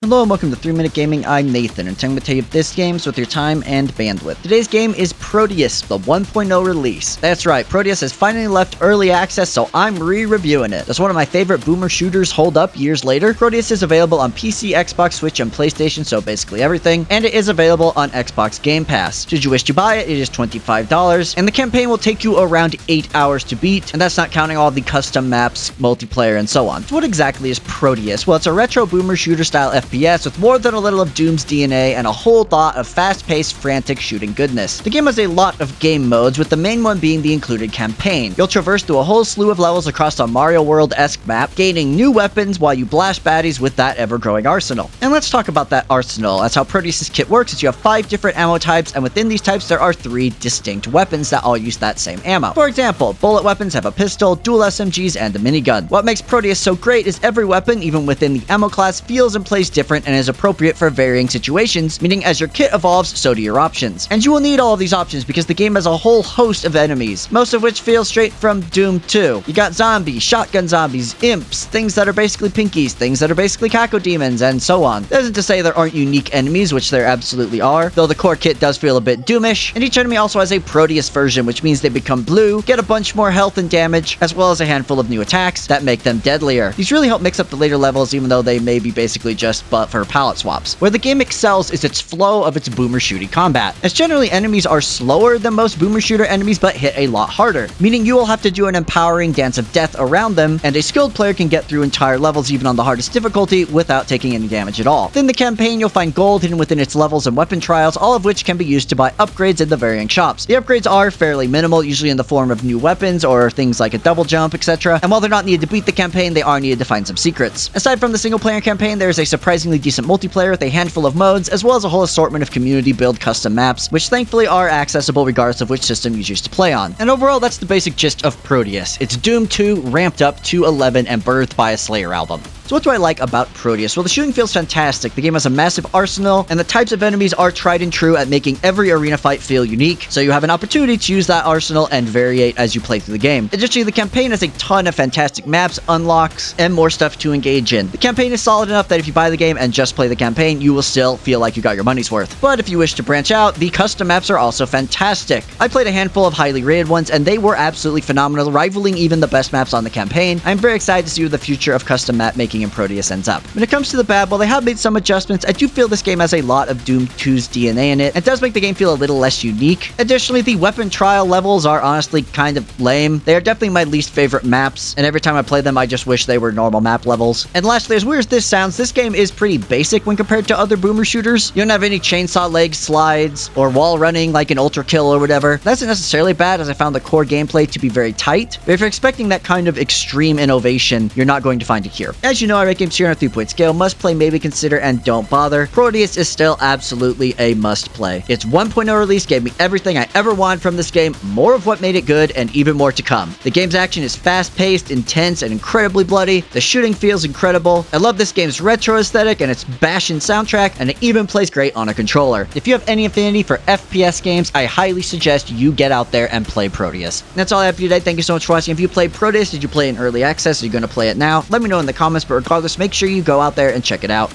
Hello and welcome to 3 Minute Gaming. I'm Nathan, and I'm going to tell you this game's with your time and bandwidth. Today's game is Prodeus, the 1.0 release. That's right, Prodeus has finally left early access, so I'm re-reviewing it. That's one of my favorite boomer shooters hold up years later. Prodeus is available on PC, Xbox, Switch, and PlayStation, so basically everything, and it is available on Xbox Game Pass. Should you wish to buy it, it is $25, and the campaign will take you around 8 hours to beat, and that's not counting all the custom maps, multiplayer, and so on. So what exactly is Prodeus? Well, it's a retro boomer shooter style FPS with more than a little of Doom's DNA and a whole lot of fast-paced, frantic shooting goodness. The game has a lot of game modes, with the main one being the included campaign. You'll traverse through a whole slew of levels across a Mario World-esque map, gaining new weapons while you blast baddies with that ever-growing arsenal. And let's talk about that arsenal. That's how Prodeus' kit works, is you have 5 different ammo types, and within these types there are 3 distinct weapons that all use that same ammo. For example, bullet weapons have a pistol, dual SMGs, and a minigun. What makes Prodeus so great is every weapon, even within the ammo class, feels and plays different and is appropriate for varying situations, meaning as your kit evolves, so do your options. And you will need all of these options because the game has a whole host of enemies, most of which feel straight from Doom 2. You got zombies, shotgun zombies, imps, things that are basically pinkies, things that are basically cacodemons, and so on. That isn't to say there aren't unique enemies, which there absolutely are, though the core kit does feel a bit Doomish, and each enemy also has a Prodeus version, which means they become blue, get a bunch more health and damage, as well as a handful of new attacks that make them deadlier. These really help mix up the later levels, even though they may be basically just but for palette swaps. Where the game excels is its flow of its boomer shooting combat, as generally enemies are slower than most boomer shooter enemies but hit a lot harder, meaning you will have to do an empowering dance of death around them, and a skilled player can get through entire levels even on the hardest difficulty without taking any damage at all. Within the campaign, you'll find gold hidden within its levels and weapon trials, all of which can be used to buy upgrades in the varying shops. The upgrades are fairly minimal, usually in the form of new weapons or things like a double jump, etc. And while they're not needed to beat the campaign, they are needed to find some secrets. Aside from the single player campaign, there is a surprisingly decent multiplayer with a handful of modes, as well as a whole assortment of community build custom maps, which thankfully are accessible regardless of which system you choose to play on. And overall, that's the basic gist of Prodeus. It's Doom 2 ramped up to 11 and birthed by a Slayer album. So what do I like about Prodeus? Well, the shooting feels fantastic. The game has a massive arsenal, and the types of enemies are tried and true at making every arena fight feel unique, so you have an opportunity to use that arsenal and variate as you play through the game. Additionally, the campaign has a ton of fantastic maps, unlocks, and more stuff to engage in. The campaign is solid enough that if you buy the game and just play the campaign, you will still feel like you got your money's worth. But if you wish to branch out, the custom maps are also fantastic. I played a handful of highly rated ones, and they were absolutely phenomenal, rivaling even the best maps on the campaign. I'm very excited to see where the future of custom map making in Prodeus ends up. When it comes to the bad, while they have made some adjustments, I do feel this game has a lot of Doom 2's DNA in it. It does make the game feel a little less unique. Additionally, the weapon trial levels are honestly kind of lame. They are definitely my least favorite maps, and every time I play them, I just wish they were normal map levels. And lastly, as weird as this sounds, this game is pretty basic when compared to other boomer shooters. You don't have any chainsaw leg slides or wall running like an Ultra Kill or whatever. That isn't necessarily bad, as I found the core gameplay to be very tight, but if you're expecting that kind of extreme innovation, you're not going to find it here. As you know, I rate games here on a 3-point scale: must play, maybe consider, and don't bother. Prodeus is still absolutely a must play. Its 1.0 release gave me everything I ever wanted from this game, more of what made it good, and even more to come. The game's action is fast-paced, intense, and incredibly bloody. The shooting feels incredible. I love this game's retro aesthetic and its bashing soundtrack, and it even plays great on a controller. If you have any affinity for FPS games, I highly suggest you get out there and play Prodeus. That's all I have for you today. Thank you so much for watching. If you played Prodeus, did you play in early access? Are you going to play it now? Let me know in the comments, but regardless, make sure you go out there and check it out.